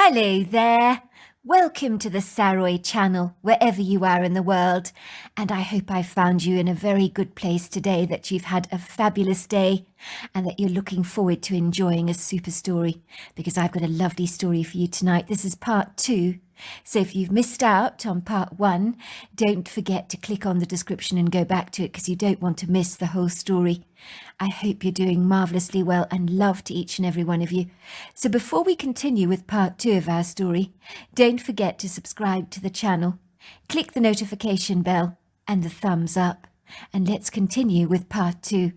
Hello there. Welcome to the Saroy channel, wherever you are in the world. And I hope I found you in a very good place today, that you've had a fabulous day and that you're looking forward to enjoying a super story, because I've got a lovely story for you tonight. This is part 2. So if you've missed out on part 1, don't forget to click on the description and go back to it, because you don't want to miss the whole story. I hope you're doing marvellously well, and love to each and every one of you. So before we continue with part 2 of our story, don't forget to subscribe to the channel, click the notification bell and the thumbs up, and let's continue with part 2.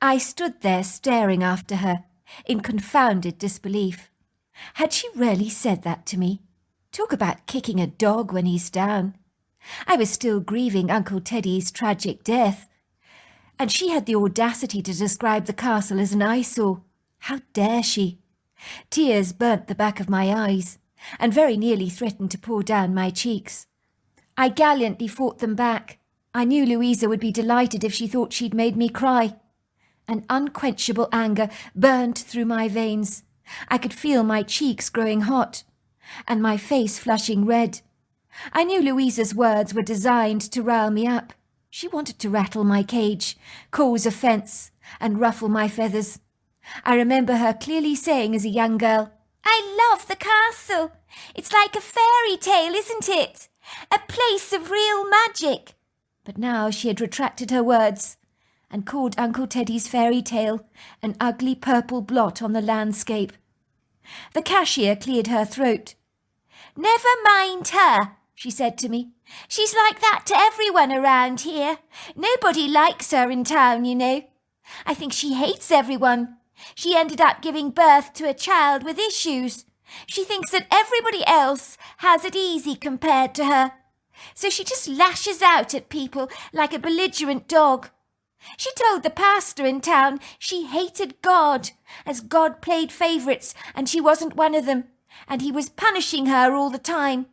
I stood there staring after her in confounded disbelief. Had she really said that to me? Talk about kicking a dog when he's down. I was still grieving Uncle Teddy's tragic death, and she had the audacity to describe the castle as an eyesore. How dare she? Tears burnt the back of my eyes and very nearly threatened to pour down my cheeks. I gallantly fought them back. I knew Louisa would be delighted if she thought she'd made me cry. An unquenchable anger burned through my veins. I could feel my cheeks growing hot and my face flushing red. I knew Louisa's words were designed to rile me up. She wanted to rattle my cage, cause offence, and ruffle my feathers. I remember her clearly saying as a young girl, "I love the castle. It's like a fairy tale, isn't it? A place of real magic." But now she had retracted her words and called Uncle Teddy's fairy tale an ugly purple blot on the landscape. The cashier cleared her throat. "Never mind her," she said to me. "She's like that to everyone around here. Nobody likes her in town, you know. I think she hates everyone. She ended up giving birth to a child with issues. She thinks that everybody else has it easy compared to her. So she just lashes out at people like a belligerent dog. She told the pastor in town she hated God, as God played favourites and she wasn't one of them, and he was punishing her all the time.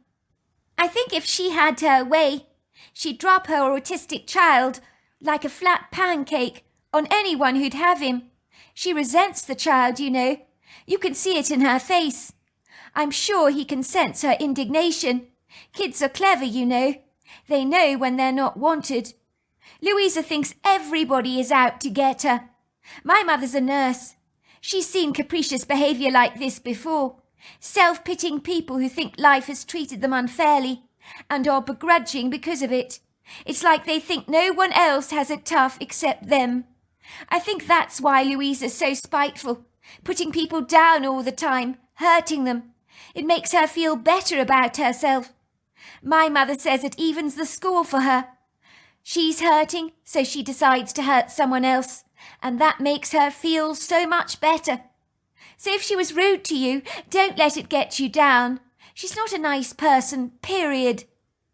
I think if she had her way, she'd drop her autistic child like a flat pancake on anyone who'd have him. She resents the child, you know. You can see it in her face. I'm sure he can sense her indignation. Kids are clever, you know. They know when they're not wanted. Louisa thinks everybody is out to get her. My mother's a nurse. She's seen capricious behaviour like this before. Self-pitying people who think life has treated them unfairly and are begrudging because of it. It's like they think no one else has it tough except them. I think that's why Louisa's so spiteful, putting people down all the time, hurting them. It makes her feel better about herself. My mother says it evens the score for her. She's hurting, so she decides to hurt someone else, and that makes her feel so much better. So if she was rude to you, don't let it get you down. She's not a nice person, period."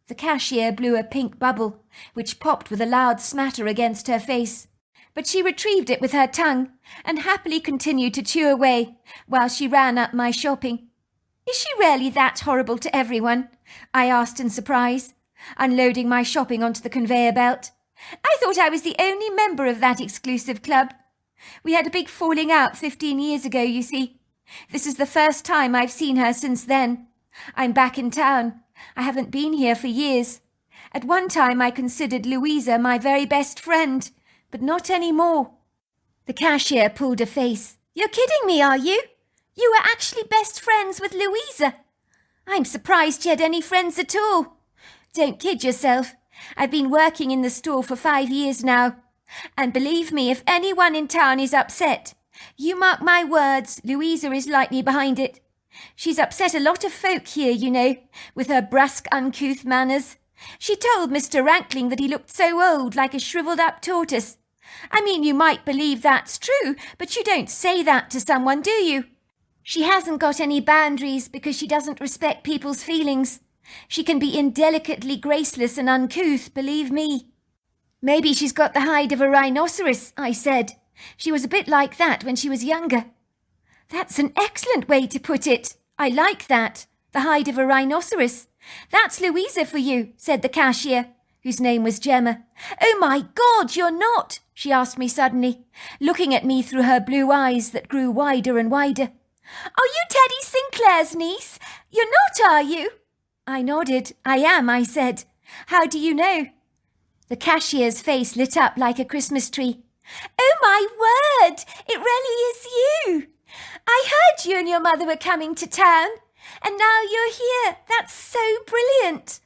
The cashier blew a pink bubble, which popped with a loud smatter against her face. But she retrieved it with her tongue and happily continued to chew away while she ran up my shopping. "Is she really that horrible to everyone?" I asked in surprise, unloading my shopping onto the conveyor belt. "I thought I was the only member of that exclusive club. We had a big falling out 15 years ago, you see. This is the first time I've seen her since then. I'm back in town. I haven't been here for years. At one time I considered Louisa my very best friend, but not anymore." The cashier pulled a face. "You're kidding me, are you? You were actually best friends with Louisa? I'm surprised you had any friends at all. Don't kid yourself. I've been working in the store for 5 years now. And believe me, if anyone in town is upset, you mark my words, Louisa is likely behind it. She's upset a lot of folk here, you know, with her brusque, uncouth manners. She told Mr. Rankling that he looked so old, like a shriveled-up tortoise. I mean, you might believe that's true, but you don't say that to someone, do you? She hasn't got any boundaries because she doesn't respect people's feelings. She can be indelicately graceless and uncouth, believe me." "Maybe she's got the hide of a rhinoceros," I said. "She was a bit like that when she was younger." "That's an excellent way to put it. I like that. The hide of a rhinoceros. That's Louisa for you," said the cashier, whose name was Gemma. "Oh my God, you're not," she asked me suddenly, looking at me through her blue eyes that grew wider and wider. Are you Teddy Sinclair's niece? You're not, are you? I nodded. I am, I said. How do you know? The cashier's face lit up like a Christmas tree. Oh, my word! It really is you! I heard you and your mother were coming to town, and now you're here. That's so brilliant.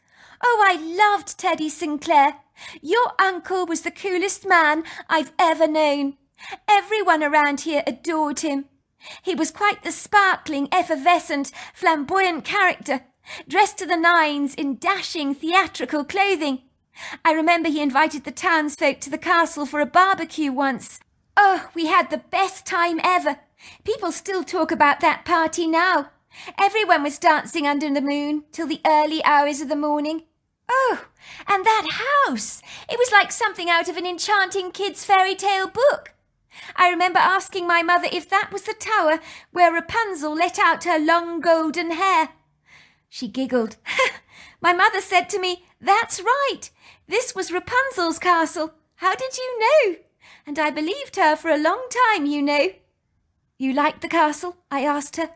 Oh, I loved Teddy Sinclair. Your uncle was the coolest man I've ever known. Everyone around here adored him. He was quite the sparkling, effervescent, flamboyant character, dressed to the nines in dashing theatrical clothing. I remember he invited the townsfolk to the castle for a barbecue once. Oh, we had the best time ever. People still talk about that party now. Everyone was dancing under the moon till the early hours of the morning. Oh, and that house! It was like something out of an enchanting kid's fairy tale book. I remember asking my mother if that was the tower where Rapunzel let out her long golden hair. She giggled. My mother said to me, "That's right. This was Rapunzel's castle. How did you know?" And I believed her for a long time, you know. You like the castle? I asked her.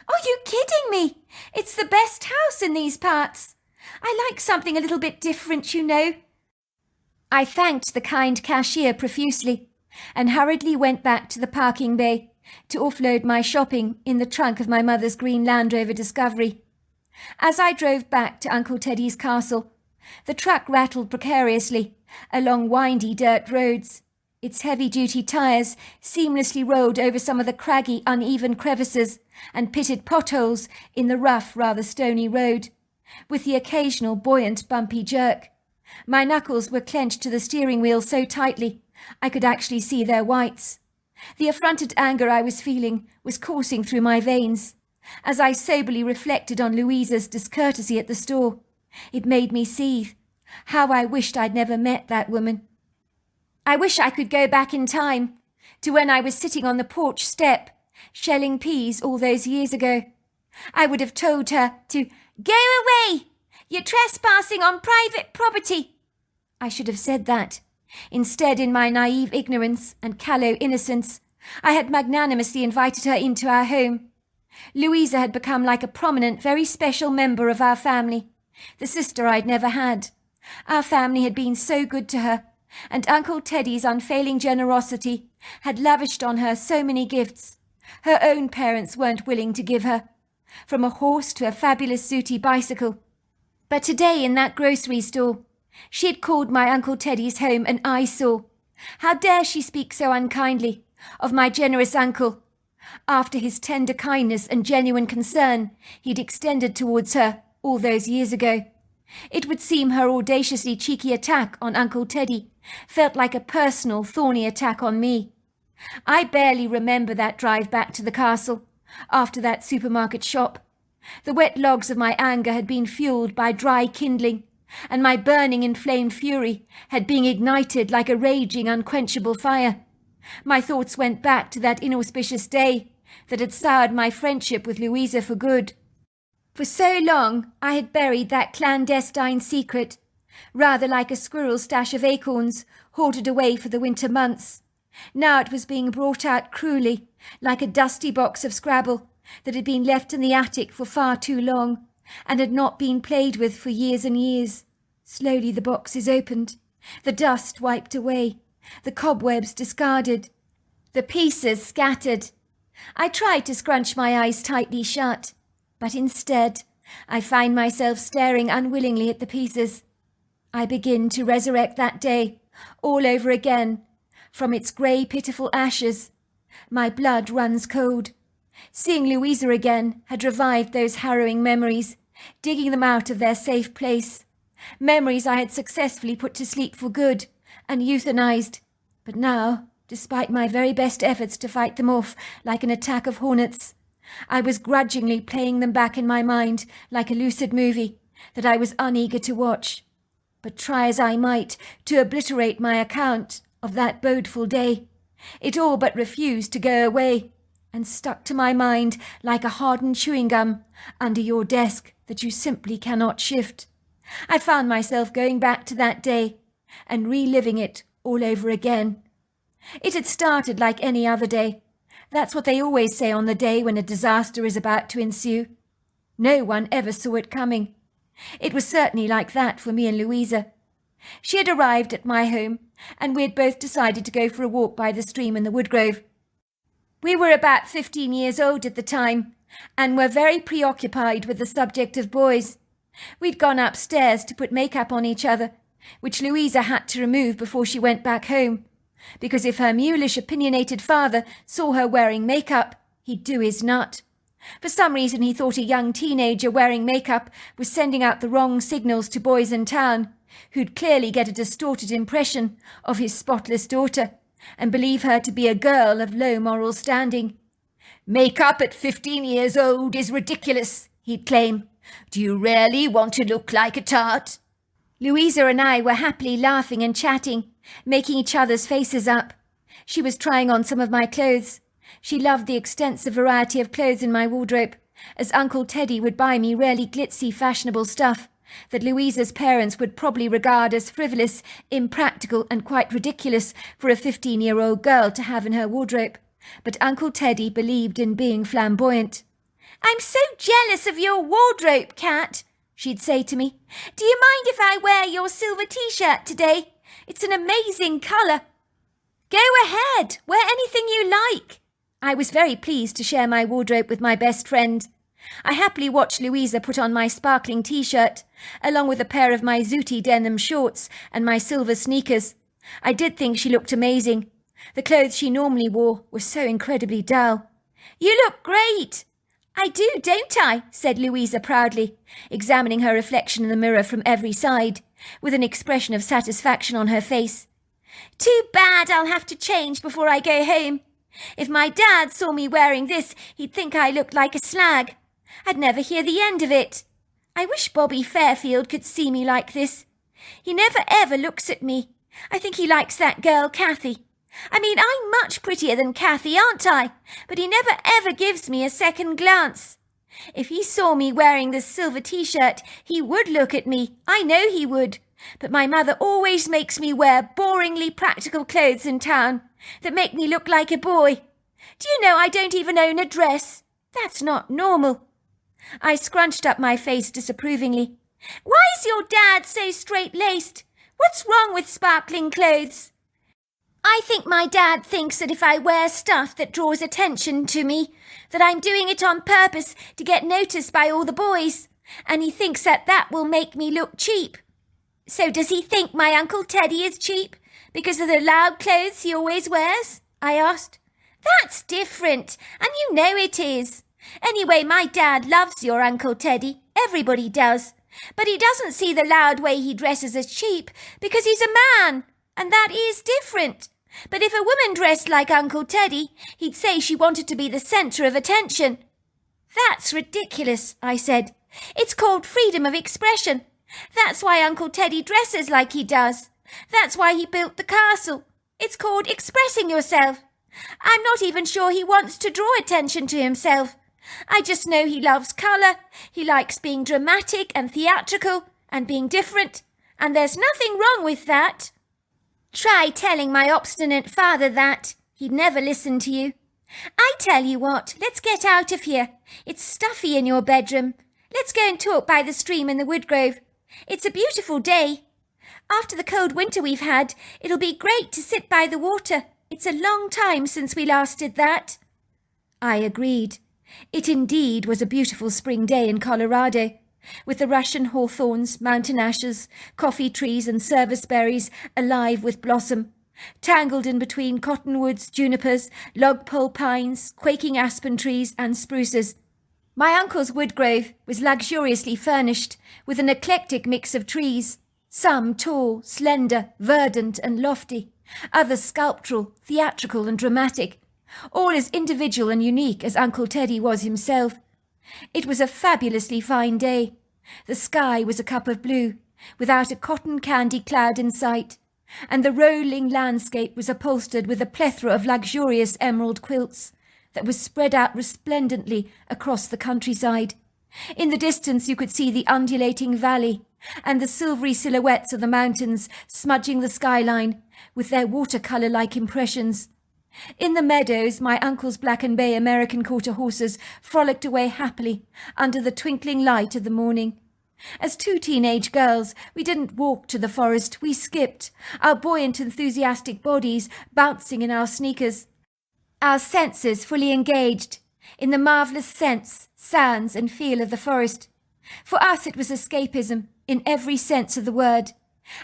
Oh, you kidding me? It's the best house in these parts. I like something a little bit different, you know. I thanked the kind cashier profusely and hurriedly went back to the parking bay to offload my shopping in the trunk of my mother's green Land Rover Discovery. As I drove back to Uncle Teddy's castle, the truck rattled precariously along windy dirt roads. Its heavy-duty tyres seamlessly rolled over some of the craggy, uneven crevices and pitted potholes in the rough, rather stony road, with the occasional buoyant, bumpy jerk. My knuckles were clenched to the steering wheel so tightly I could actually see their whites. The affronted anger I was feeling was coursing through my veins. As I soberly reflected on Louisa's discourtesy at the store, it made me seethe. How I wished I'd never met that woman. I wish I could go back in time, to when I was sitting on the porch step, shelling peas all those years ago. I would have told her to go away. You're trespassing on private property. I should have said that. Instead, in my naive ignorance and callow innocence, I had magnanimously invited her into our home. Louisa had become like a prominent, very special member of our family, the sister I'd never had. Our family had been so good to her, and Uncle Teddy's unfailing generosity had lavished on her so many gifts her own parents weren't willing to give her, from a horse to a fabulous sooty bicycle. But today in that grocery store, she had called my Uncle Teddy's home an eyesore. How dare she speak so unkindly of my generous uncle, after his tender kindness and genuine concern he'd extended towards her all those years ago. It would seem her audaciously cheeky attack on Uncle Teddy felt like a personal, thorny attack on me. I barely remember that drive back to the castle, after that supermarket shop. The wet logs of my anger had been fueled by dry kindling, and my burning, inflamed fury had been ignited like a raging, unquenchable fire. My thoughts went back to that inauspicious day that had soured my friendship with Louisa for good. For so long I had buried that clandestine secret, rather like a squirrel's stash of acorns hoarded away for the winter months. Now it was being brought out cruelly, like a dusty box of Scrabble that had been left in the attic for far too long, and had not been played with for years and years. Slowly the box is opened, the dust wiped away, the cobwebs discarded, the pieces scattered. I tried to scrunch my eyes tightly shut, but instead I find myself staring unwillingly at the pieces. I begin to resurrect that day, all over again, from its grey, pitiful ashes. My blood runs cold. Seeing Louisa again had revived those harrowing memories, digging them out of their safe place. Memories I had successfully put to sleep for good and euthanized. But now, despite my very best efforts to fight them off like an attack of hornets, I was grudgingly playing them back in my mind like a lucid movie that I was uneager to watch. But try as I might to obliterate my account of that bodeful day, it all but refused to go away, and stuck to my mind like a hardened chewing gum under your desk that you simply cannot shift. I found myself going back to that day and reliving it all over again. It had started like any other day, That's what they always say on the day when a disaster is about to ensue. No one ever saw it coming. It was certainly like that for me and Louisa. She had arrived at my home, and we had both decided to go for a walk by the stream in the woodgrove. We were about 15 years old at the time, and were very preoccupied with the subject of boys. We'd gone upstairs to put makeup on each other, which Louisa had to remove before she went back home, because if her mulish, opinionated father saw her wearing makeup, he'd do his nut. For some reason he thought a young teenager wearing makeup was sending out the wrong signals to boys in town, who'd clearly get a distorted impression of his spotless daughter, and believe her to be a girl of low moral standing. "Makeup at 15 years old is ridiculous," he'd claim. "Do you really want to look like a tart?" Louisa and I were happily laughing and chatting, making each other's faces up. She was trying on some of my clothes. She loved the extensive variety of clothes in my wardrobe, as Uncle Teddy would buy me really glitzy, fashionable stuff that Louisa's parents would probably regard as frivolous, impractical, and quite ridiculous for a 15-year-old girl to have in her wardrobe. But Uncle Teddy believed in being flamboyant. "I'm so jealous of your wardrobe, Cat," she'd say to me. "Do you mind if I wear your silver T-shirt today? It's an amazing colour." "Go ahead, wear anything you like." I was very pleased to share my wardrobe with my best friend. I happily watched Louisa put on my sparkling T-shirt, along with a pair of my zooty denim shorts and my silver sneakers. I did think she looked amazing. The clothes she normally wore were so incredibly dull. "You look great." "I do, don't I?" said Louisa proudly, examining her reflection in the mirror from every side, with an expression of satisfaction on her face. "Too bad I'll have to change before I go home. If my dad saw me wearing this, he'd think I looked like a slag. I'd never hear the end of it. I wish Bobby Fairfield could see me like this. He never ever looks at me. I think he likes that girl, Kathy. I mean, I'm much prettier than Kathy, aren't I? But he never ever gives me a second glance. If he saw me wearing this silver T-shirt, he would look at me. I know he would. But my mother always makes me wear boringly practical clothes in town that make me look like a boy. Do you know I don't even own a dress? That's not normal." I scrunched up my face disapprovingly. "Why is your dad so straight-laced? What's wrong with sparkling clothes?" "I think my dad thinks that if I wear stuff that draws attention to me, that I'm doing it on purpose to get noticed by all the boys, and he thinks that that will make me look cheap." "So does he think my Uncle Teddy is cheap because of the loud clothes he always wears?" I asked. "That's different, and you know it is. Anyway, my dad loves your Uncle Teddy. Everybody does. But he doesn't see the loud way he dresses as cheap because he's a man, and that is different. But if a woman dressed like Uncle Teddy, he'd say she wanted to be the centre of attention." "That's ridiculous," I said. "It's called freedom of expression. That's why Uncle Teddy dresses like he does. That's why he built the castle. It's called expressing yourself. I'm not even sure he wants to draw attention to himself. I just know he loves colour, he likes being dramatic and theatrical and being different, and there's nothing wrong with that. Try telling my obstinate father that. He'd never listen to you. I tell you what, let's get out of here. It's stuffy in your bedroom. Let's go and talk by the stream in the woodgrove. It's a beautiful day. After the cold winter we've had, it'll be great to sit by the water. It's a long time since we last did that." I agreed. It indeed was a beautiful spring day in Colorado, with the Russian hawthorns, mountain ashes, coffee trees and service berries alive with blossom, tangled in between cottonwoods, junipers, logpole pines, quaking aspen trees and spruces. My uncle's woodgrove was luxuriously furnished with an eclectic mix of trees, some tall, slender, verdant and lofty, others sculptural, theatrical and dramatic, all as individual and unique as Uncle Teddy was himself. It was a fabulously fine day. The sky was a cup of blue, without a cotton candy cloud in sight, and the rolling landscape was upholstered with a plethora of luxurious emerald quilts that was spread out resplendently across the countryside. In the distance you could see the undulating valley and the silvery silhouettes of the mountains smudging the skyline with their watercolour-like impressions. In the meadows, my uncle's black and bay American quarter horses frolicked away happily under the twinkling light of the morning. As two teenage girls, we didn't walk to the forest, we skipped, our buoyant, enthusiastic bodies bouncing in our sneakers, our senses fully engaged in the marvellous scents, sounds and feel of the forest. For us it was escapism in every sense of the word,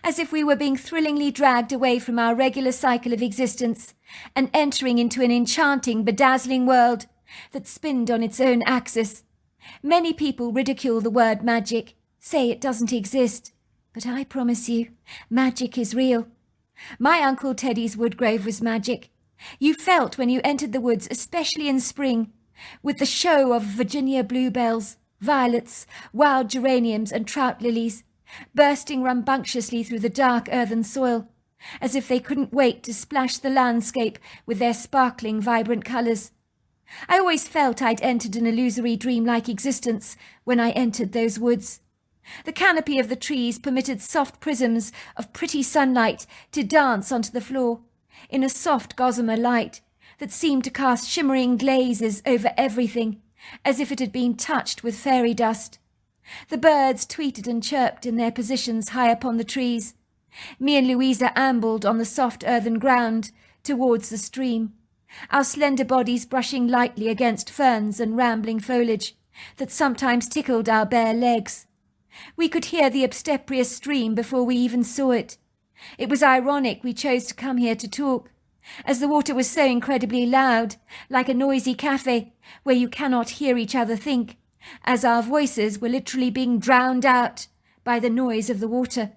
as if we were being thrillingly dragged away from our regular cycle of existence and entering into an enchanting, bedazzling world that spinned on its own axis. Many people ridicule the word magic, say it doesn't exist, but I promise you, magic is real. My Uncle Teddy's woodgrove was magic. You felt when you entered the woods, especially in spring, with the show of Virginia bluebells, violets, wild geraniums and trout lilies, bursting rambunctiously through the dark earthen soil, as if they couldn't wait to splash the landscape with their sparkling, vibrant colours. I always felt I'd entered an illusory, dreamlike existence when I entered those woods. The canopy of the trees permitted soft prisms of pretty sunlight to dance onto the floor, in a soft gossamer light that seemed to cast shimmering glazes over everything, as if it had been touched with fairy dust. The birds tweeted and chirped in their positions high upon the trees. Me and Louisa ambled on the soft earthen ground towards the stream, our slender bodies brushing lightly against ferns and rambling foliage that sometimes tickled our bare legs. We could hear the obstreperous stream before we even saw it. It was ironic we chose to come here to talk, as the water was so incredibly loud, like a noisy cafe where you cannot hear each other think, as our voices were literally being drowned out by the noise of the water.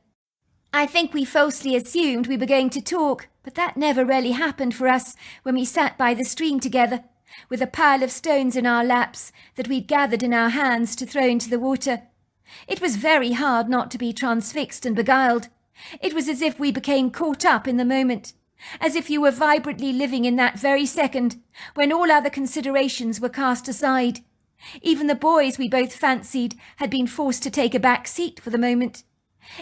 I think we falsely assumed we were going to talk, but that never really happened for us when we sat by the stream together, with a pile of stones in our laps that we'd gathered in our hands to throw into the water. It was very hard not to be transfixed and beguiled. It was as if we became caught up in the moment, as if you were vibrantly living in that very second when all other considerations were cast aside. Even the boys we both fancied had been forced to take a back seat for the moment.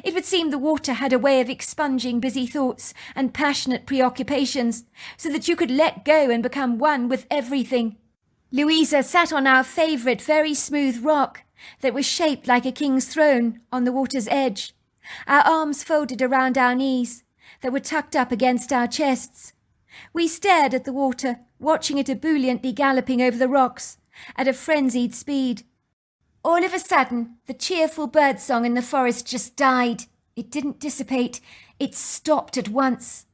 It would seem the water had a way of expunging busy thoughts and passionate preoccupations, so that you could let go and become one with everything. Louisa sat on our favourite very smooth rock that was shaped like a king's throne on the water's edge, our arms folded around our knees that were tucked up against our chests. We stared at the water, watching it ebulliently galloping over the rocks at a frenzied speed. All of a sudden, the cheerful birdsong in the forest just died. It didn't dissipate. It stopped at once.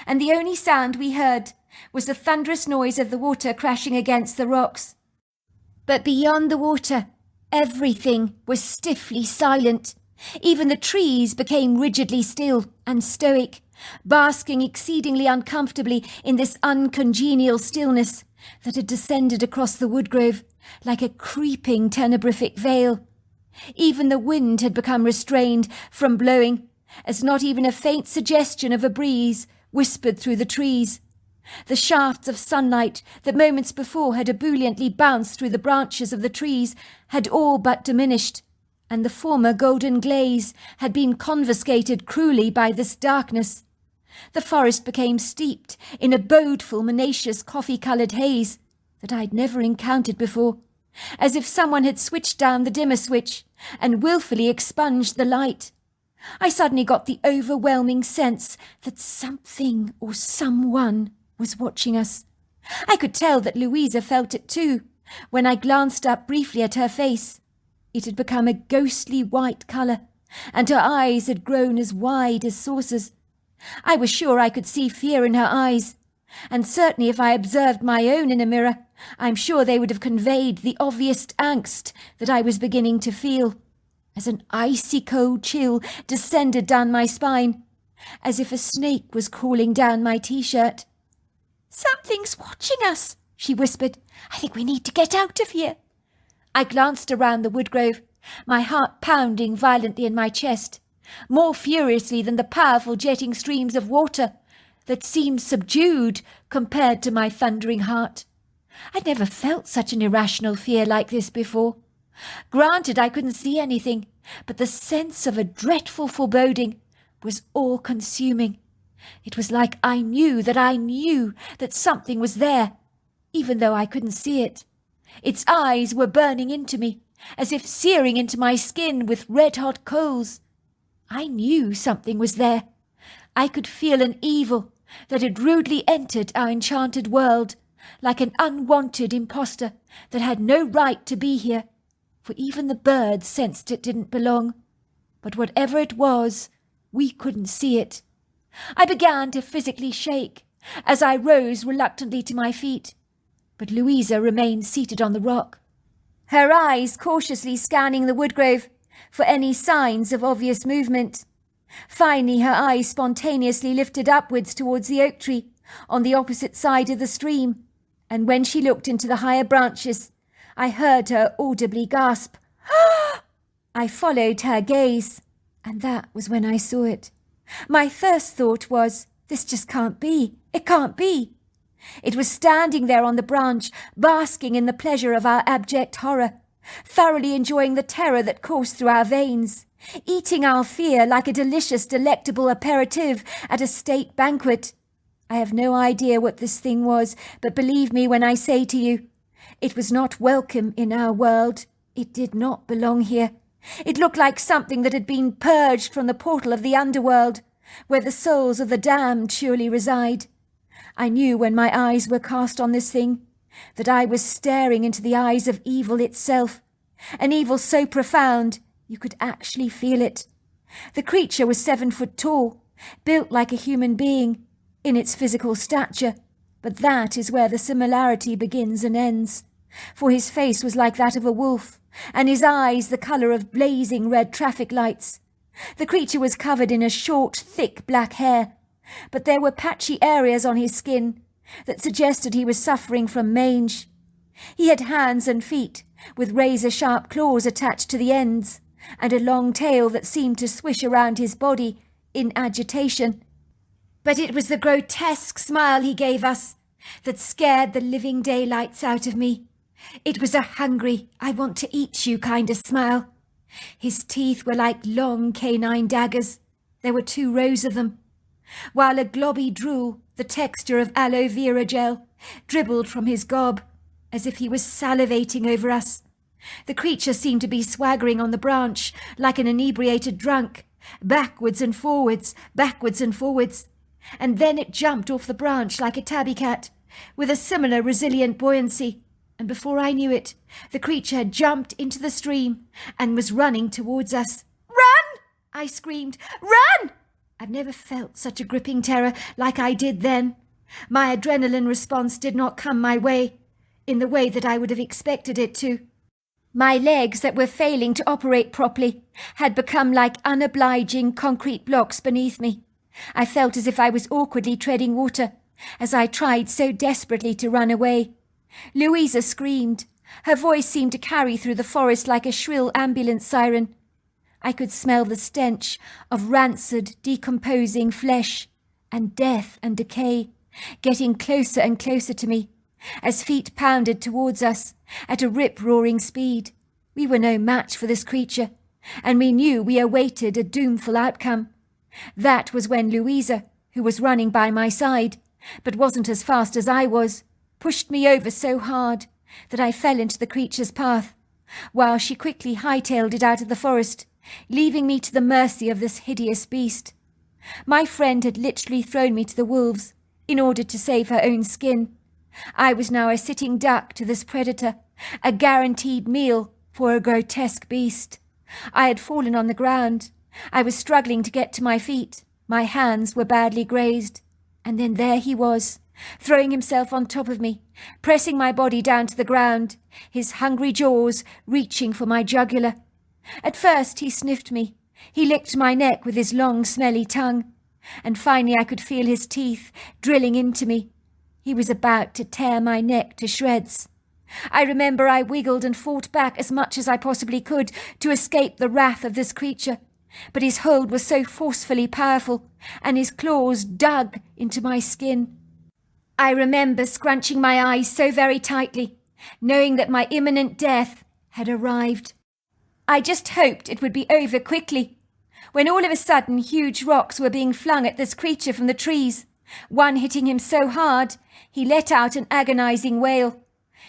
And the only sound we heard was the thunderous noise of the water crashing against the rocks. But beyond the water, everything was stiffly silent. Even the trees became rigidly still and stoic, basking exceedingly uncomfortably in this uncongenial stillness that had descended across the woodgrove like a creeping tenebrific veil. Even the wind had become restrained from blowing, as not even a faint suggestion of a breeze whispered through the trees. The shafts of sunlight that moments before had ebulliently bounced through the branches of the trees had all but diminished, and the former golden glaze had been confiscated cruelly by this darkness. The forest became steeped in a bodeful, monotonous, coffee-coloured haze that I'd never encountered before, as if someone had switched down the dimmer switch and wilfully expunged the light. I suddenly got the overwhelming sense that something or someone was watching us. I could tell that Louisa felt it too, when I glanced up briefly at her face. It had become a ghostly white colour, and her eyes had grown as wide as saucers. I was sure I could see fear in her eyes, and certainly if I observed my own in a mirror, I'm sure they would have conveyed the obvious angst that I was beginning to feel, as an icy cold chill descended down my spine, as if a snake was crawling down my t-shirt. "Something's watching us," she whispered. "I think we need to get out of here." I glanced around the woodgrove, my heart pounding violently in my chest, more furiously than the powerful jetting streams of water that seemed subdued compared to my thundering heart. I'd never felt such an irrational fear like this before. Granted, I couldn't see anything, but the sense of a dreadful foreboding was all-consuming. It was like I knew that something was there, even though I couldn't see it. Its eyes were burning into me, as if searing into my skin with red-hot coals. I knew something was there. I could feel an evil that had rudely entered our enchanted world, like an unwanted impostor that had no right to be here, for even the birds sensed it didn't belong. But whatever it was, we couldn't see it. I began to physically shake as I rose reluctantly to my feet, but Louisa remained seated on the rock, her eyes cautiously scanning the woodgrove for any signs of obvious movement. Finally, her eyes spontaneously lifted upwards towards the oak tree on the opposite side of the stream, and when she looked into the higher branches, I heard her audibly gasp. I followed her gaze, and that was when I saw it. My first thought was, this just can't be. It can't be. It was standing there on the branch, basking in the pleasure of our abject horror, thoroughly enjoying the terror that coursed through our veins, eating our fear like a delicious, delectable aperitif at a state banquet. I have no idea what this thing was, but believe me when I say to you, it was not welcome in our world. It did not belong here. It looked like something that had been purged from the portal of the underworld, where the souls of the damned surely reside. I knew when my eyes were cast on this thing that I was staring into the eyes of evil itself, an evil so profound you could actually feel it. The creature was 7 foot tall, built like a human being in its physical stature, but that is where the similarity begins and ends, for his face was like that of a wolf, and his eyes the colour of blazing red traffic lights. The creature was covered in a short, thick black hair, but there were patchy areas on his skin that suggested he was suffering from mange. He had hands and feet, with razor-sharp claws attached to the ends, and a long tail that seemed to swish around his body in agitation. But it was the grotesque smile he gave us that scared the living daylights out of me. It was a hungry, I-want-to-eat-you kind of smile. His teeth were like long canine daggers. There were 2 rows of them, while a globby drool, the texture of aloe vera gel, dribbled from his gob, as if he was salivating over us. The creature seemed to be swaggering on the branch like an inebriated drunk, backwards and forwards, and then it jumped off the branch like a tabby cat, with a similar resilient buoyancy, and before I knew it, the creature had jumped into the stream and was running towards us. "Run!" I screamed. "Run!" I've never felt such a gripping terror like I did then. My adrenaline response did not come my way, in the way that I would have expected it to. My legs that were failing to operate properly had become like unobliging concrete blocks beneath me. I felt as if I was awkwardly treading water, as I tried so desperately to run away. Louisa screamed. Her voice seemed to carry through the forest like a shrill ambulance siren. I could smell the stench of rancid, decomposing flesh, and death and decay, getting closer and closer to me, as feet pounded towards us at a rip-roaring speed. We were no match for this creature, and we knew we awaited a doomful outcome. That was when Louisa, who was running by my side, but wasn't as fast as I was, pushed me over so hard that I fell into the creature's path, while she quickly hightailed it out of the forest, leaving me to the mercy of this hideous beast. My friend had literally thrown me to the wolves in order to save her own skin. I was now a sitting duck to this predator, a guaranteed meal for a grotesque beast. I had fallen on the ground. I was struggling to get to my feet. My hands were badly grazed. And then there he was, throwing himself on top of me, pressing my body down to the ground, his hungry jaws reaching for my jugular. At first he sniffed me. He licked my neck with his long, smelly tongue, and finally I could feel his teeth drilling into me. He was about to tear my neck to shreds. I remember I wiggled and fought back as much as I possibly could to escape the wrath of this creature, but his hold was so forcefully powerful, and his claws dug into my skin. I remember scrunching my eyes so very tightly, knowing that my imminent death had arrived. I just hoped it would be over quickly. when all of a sudden huge rocks were being flung at this creature from the trees. One hitting him so hard, he let out an agonizing wail.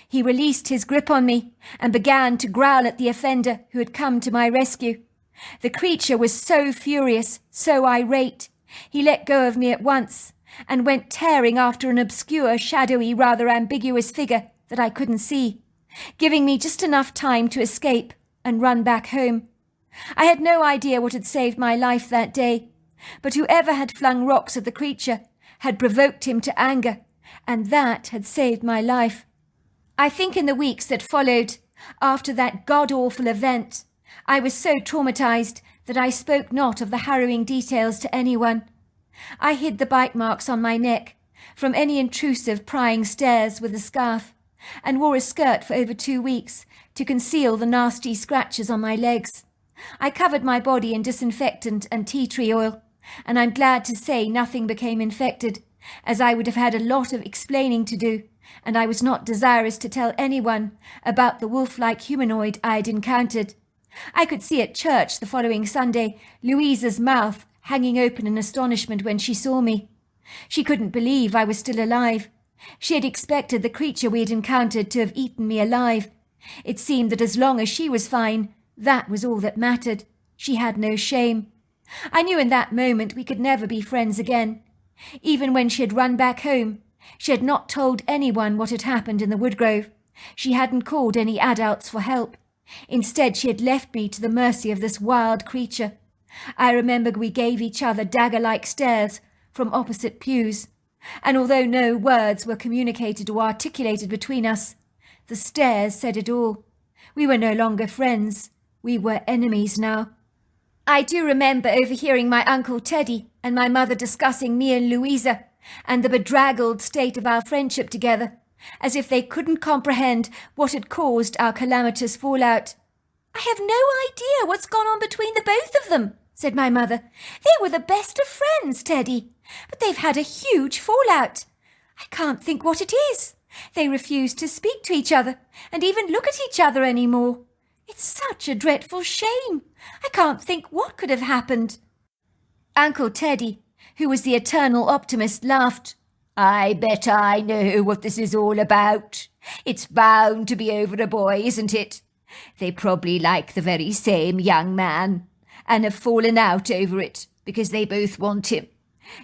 He released his grip on me and began to growl at the offender who had come to my rescue. The creature was so furious, so irate, he let go of me at once and went tearing after an obscure, shadowy, rather ambiguous figure that I couldn't see, giving me just enough time to escape and run back home. I had no idea what had saved my life that day, but whoever had flung rocks at the creature had provoked him to anger, and that had saved my life. I think in the weeks that followed, after that god-awful event, I was so traumatized that I spoke not of the harrowing details to anyone. I hid the bite marks on my neck from any intrusive prying stares with a scarf, and wore a skirt for over 2 weeks to conceal the nasty scratches on my legs. I covered my body in disinfectant and tea tree oil, and I'm glad to say nothing became infected, as I would have had a lot of explaining to do, and I was not desirous to tell anyone about the wolf-like humanoid I had encountered. I could see at church the following Sunday Louisa's mouth hanging open in astonishment when she saw me. She couldn't believe I was still alive. She had expected the creature we had encountered to have eaten me alive. It seemed that as long as she was fine, that was all that mattered. She had no shame. I knew in that moment we could never be friends again. Even when she had run back home, she had not told anyone what had happened in the woodgrove. She hadn't called any adults for help. Instead, she had left me to the mercy of this wild creature. I remember we gave each other dagger-like stares from opposite pews, and although no words were communicated or articulated between us, the stares said it all. We were no longer friends. We were enemies now. I do remember overhearing my Uncle Teddy and my mother discussing me and Louisa and the bedraggled state of our friendship together, as if they couldn't comprehend what had caused our calamitous fallout. "I have no idea what's gone on between the both of them," said my mother. "They were the best of friends, Teddy, but they've had a huge fallout. I can't think what it is. They refuse to speak to each other and even look at each other anymore. It's such a dreadful shame. I can't think what could have happened." Uncle Teddy, who was the eternal optimist, laughed. "I bet I know what this is all about. It's bound to be over a boy, isn't it? They probably like the very same young man and have fallen out over it because they both want him.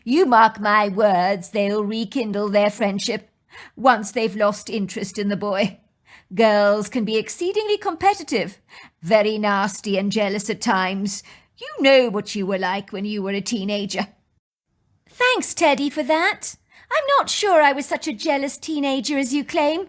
You mark my words, they'll rekindle their friendship once they've lost interest in the boy. Girls can be exceedingly competitive, very nasty and jealous at times. You know what you were like when you were a teenager." "Thanks, Teddy, for that. I'm not sure I was such a jealous teenager as you claim.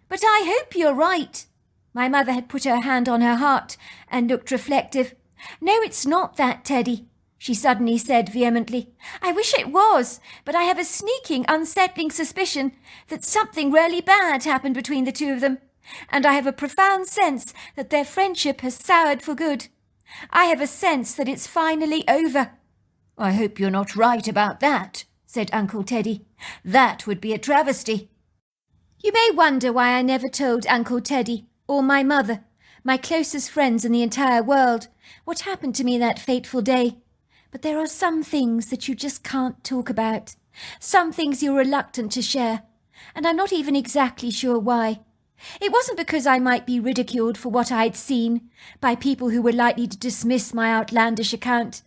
But I hope you're right." My mother had put her hand on her heart and looked reflective. "No, it's not that, Teddy," she suddenly said vehemently. "I wish it was, but I have a sneaking, unsettling suspicion that something really bad happened between the two of them, and I have a profound sense that their friendship has soured for good. I have a sense that it's finally over." "I hope you're not right about that," said Uncle Teddy. "That would be a travesty." You may wonder why I never told Uncle Teddy or my mother, my closest friends in the entire world, what happened to me that fateful day. But there are some things that you just can't talk about, some things you're reluctant to share, and I'm not even exactly sure why. It wasn't because I might be ridiculed for what I'd seen by people who were likely to dismiss my outlandish account.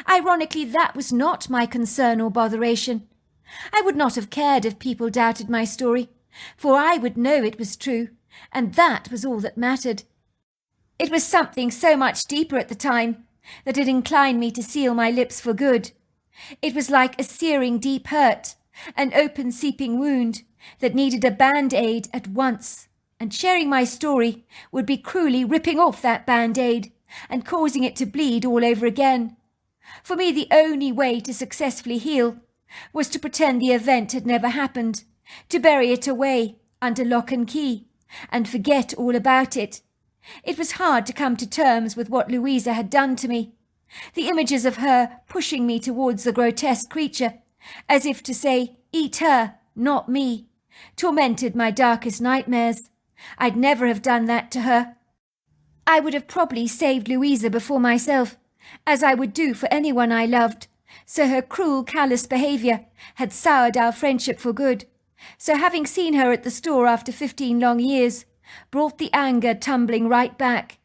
Ironically, that was not my concern or botheration. I would not have cared if people doubted my story, for I would know it was true, and that was all that mattered. It was something so much deeper at the time that it inclined me to seal my lips for good. It was like a searing deep hurt, an open seeping wound that needed a band-aid at once, and sharing my story would be cruelly ripping off that band-aid and causing it to bleed all over again. For me, the only way to successfully heal was to pretend the event had never happened, to bury it away under lock and key, and forget all about it. It was hard to come to terms with what Louisa had done to me. The images of her pushing me towards the grotesque creature, as if to say, "Eat her, not me," tormented my darkest nightmares. I'd never have done that to her. I would have probably saved Louisa before myself, as I would do for anyone I loved, so her cruel, callous behaviour had soured our friendship for good. So having seen her at the store after 15 long years, brought the anger tumbling right back.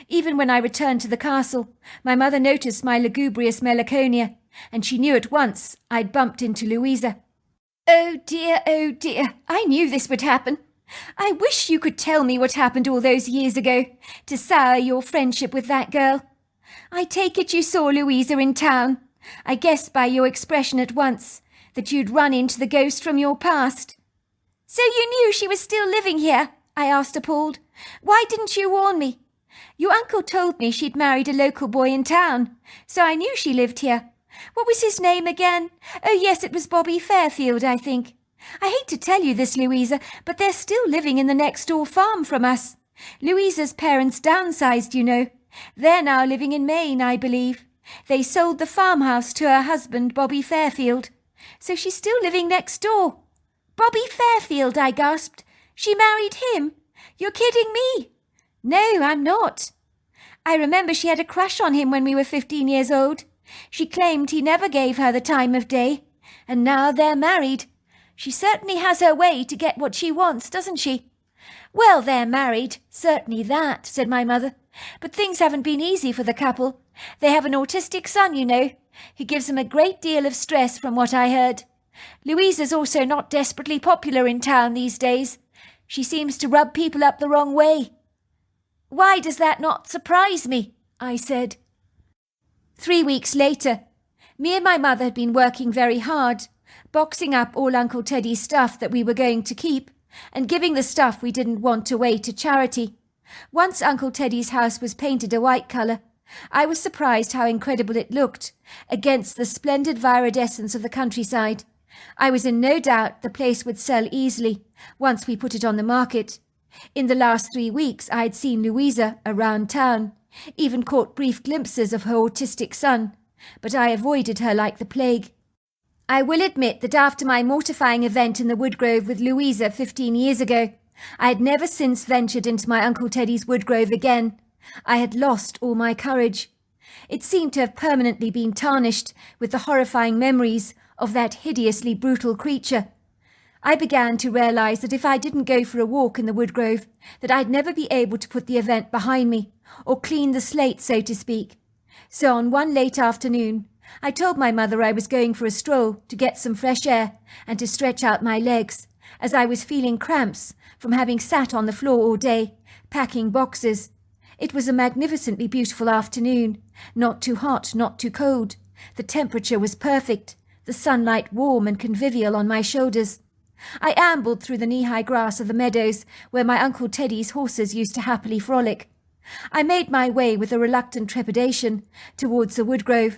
Even when I returned to the castle, my mother noticed my lugubrious melancholia, and she knew at once I'd bumped into Louisa. Oh dear, I knew this would happen. I wish you could tell me what happened all those years ago to sour your friendship with that girl. I take it you saw Louisa in town. I guessed by your expression at once that you'd run into the ghost from your past. So you knew she was still living here? I asked, appalled. Why didn't you warn me? Your uncle told me she'd married a local boy in town, so I knew she lived here. What was his name again? Oh yes, it was Bobby Fairfield, I think. I hate to tell you this, Louisa, but they're still living in the next-door farm from us. Louisa's parents downsized, you know. They're now living in Maine, I believe. They sold the farmhouse to her husband, Bobby Fairfield. So she's still living next door. Bobby Fairfield, I gasped. She married him? You're kidding me. No, I'm not. I remember she had a crush on him when we were 15 years old. She claimed he never gave her the time of day. And now they're married. She certainly has her way to get what she wants, doesn't she? Well, they're married, certainly that, said my mother. But things haven't been easy for the couple. They have an autistic son, you know. He gives them a great deal of stress from what I heard. Louisa's also not desperately popular in town these days. She seems to rub people up the wrong way. Why does that not surprise me? I said. 3 weeks later, me and my mother had been working very hard, boxing up all Uncle Teddy's stuff that we were going to keep, and giving the stuff we didn't want away to charity. Once Uncle Teddy's house was painted a white colour, I was surprised how incredible it looked against the splendid viridescence of the countryside. I was in no doubt the place would sell easily once we put it on the market. In the last 3 weeks I had seen Louisa around town, even caught brief glimpses of her autistic son, but I avoided her like the plague. I will admit that after my mortifying event in the woodgrove with Louisa 15 years ago, I had never since ventured into my Uncle Teddy's woodgrove again. I had lost all my courage. It seemed to have permanently been tarnished with the horrifying memories of that hideously brutal creature. I began to realise that if I didn't go for a walk in the woodgrove, that I'd never be able to put the event behind me, or clean the slate, so to speak. So on one late afternoon, I told my mother I was going for a stroll to get some fresh air and to stretch out my legs, as I was feeling cramps from having sat on the floor all day, packing boxes. It was a magnificently beautiful afternoon, not too hot, not too cold. The temperature was perfect, the sunlight warm and convivial on my shoulders. I ambled through the knee-high grass of the meadows where my Uncle Teddy's horses used to happily frolic. I made my way with a reluctant trepidation towards the woodgrove.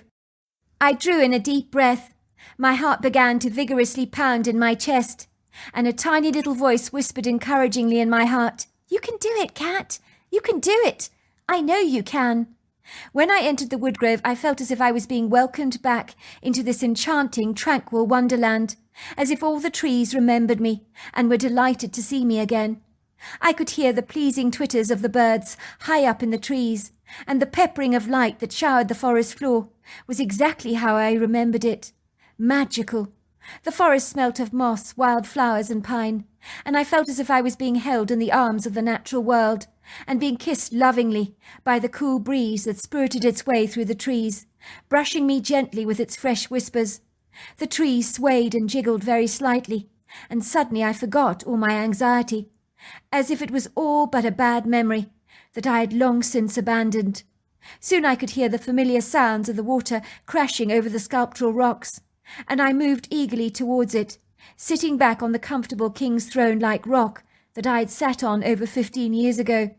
I drew in a deep breath. My heart began to vigorously pound in my chest, and a tiny little voice whispered encouragingly in my heart, "You can do it, Cat. You can do it. I know you can." When I entered the woodgrove, I felt as if I was being welcomed back into this enchanting, tranquil wonderland, as if all the trees remembered me and were delighted to see me again. I could hear the pleasing twitters of the birds high up in the trees, and the peppering of light that showered the forest floor was exactly how I remembered it. Magical. The forest smelt of moss, wild flowers and pine, and I felt as if I was being held in the arms of the natural world and being kissed lovingly by the cool breeze that spirited its way through the trees, brushing me gently with its fresh whispers. The trees swayed and jiggled very slightly, and suddenly I forgot all my anxiety, as if it was all but a bad memory that I had long since abandoned. Soon I could hear the familiar sounds of the water crashing over the sculptural rocks, and I moved eagerly towards it, sitting back on the comfortable king's throne-like rock that I had sat on over 15 years ago.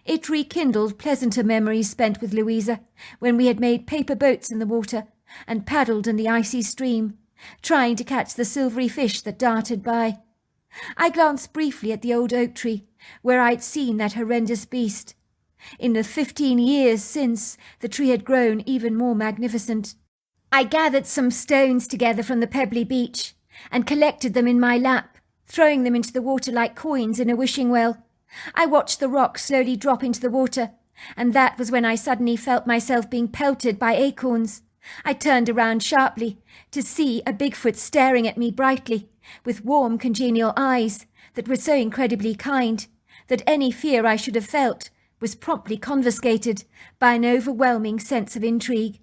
It rekindled pleasanter memories spent with Louisa, when we had made paper boats in the water and paddled in the icy stream, trying to catch the silvery fish that darted by. I glanced briefly at the old oak tree, where I had seen that horrendous beast. In the 15 years since, the tree had grown even more magnificent. I gathered some stones together from the pebbly beach and collected them in my lap, throwing them into the water like coins in a wishing well. I watched the rock slowly drop into the water and that was when I suddenly felt myself being pelted by acorns. I turned around sharply to see a Bigfoot staring at me brightly, with warm, congenial eyes that were so incredibly kind that any fear I should have felt was promptly confiscated by an overwhelming sense of intrigue.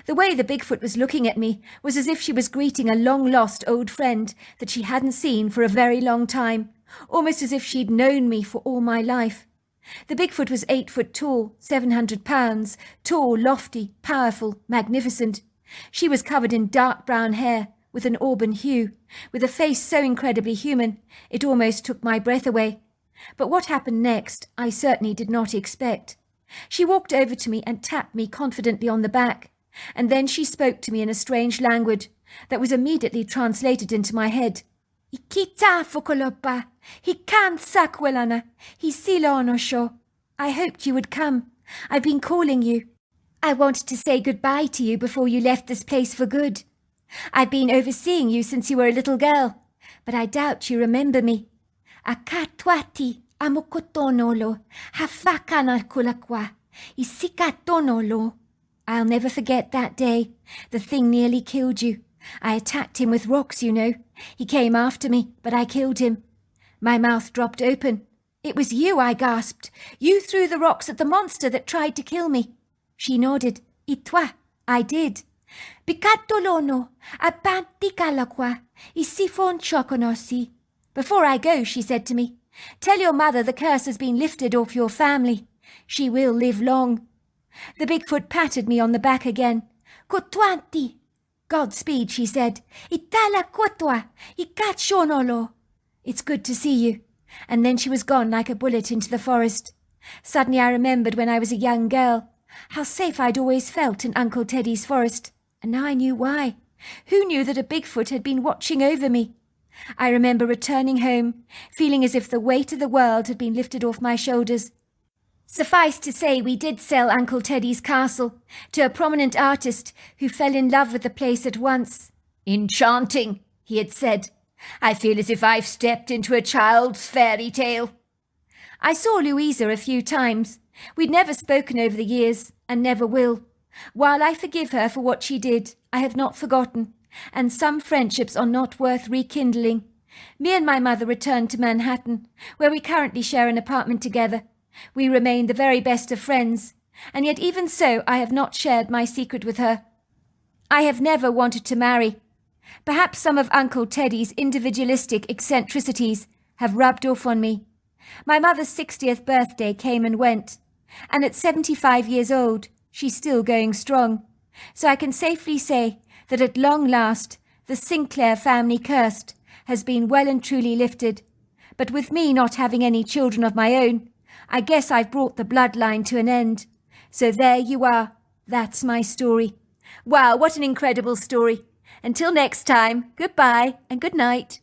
The way the Bigfoot was looking at me was as if she was greeting a long-lost old friend that she hadn't seen for a very long time, almost as if she'd known me for all my life. The Bigfoot was 8 foot tall, 700 pounds, tall, lofty, powerful, magnificent. She was covered in dark brown hair with an auburn hue, with a face so incredibly human it almost took my breath away. But what happened next I certainly did not expect. She walked over to me and tapped me confidently on the back, and then she spoke to me in a strange language that was immediately translated into my head. Ikita fokolopa, hikan sakwelana, hisilonosho. I hoped you would come. I've been calling you. I wanted to say goodbye to you before you left this place for good. I've been overseeing you since you were a little girl, but I doubt you remember me. Akatwati amokotonolo, hafakana kulakwa, isikatonolo. I'll never forget that day. The thing nearly killed you. I attacked him with rocks, you know. He came after me, but I killed him. My mouth dropped open. It was you, I gasped. You threw the rocks at the monster that tried to kill me. She nodded. Itwa, I did. Bicatolono, abantikalakwa, isifon chokonosi. Before I go, she said to me, tell your mother the curse has been lifted off your family. She will live long. The Bigfoot patted me on the back again. Kotwanti. Godspeed, she said. Itala kotwa, ikachonolo. It's good to see you. And then she was gone like a bullet into the forest. Suddenly I remembered when I was a young girl, how safe I'd always felt in Uncle Teddy's forest. And now I knew why. Who knew that a Bigfoot had been watching over me? I remember returning home, feeling as if the weight of the world had been lifted off my shoulders. Suffice to say, we did sell Uncle Teddy's castle to a prominent artist who fell in love with the place at once. Enchanting, he had said. I feel as if I've stepped into a child's fairy tale. I saw Louisa a few times. We'd never spoken over the years, and never will. While I forgive her for what she did, I have not forgotten, and some friendships are not worth rekindling. Me and my mother returned to Manhattan, where we currently share an apartment together. We remain the very best of friends, and yet even so I have not shared my secret with her. I have never wanted to marry. Perhaps some of Uncle Teddy's individualistic eccentricities have rubbed off on me. My mother's 60th birthday came and went, and at 75 years old, she's still going strong. So I can safely say that at long last, the Sinclair family curse has been well and truly lifted. But with me not having any children of my own, I guess I've brought the bloodline to an end. So there you are. That's my story. Wow, what an incredible story. Until next time, goodbye and good night.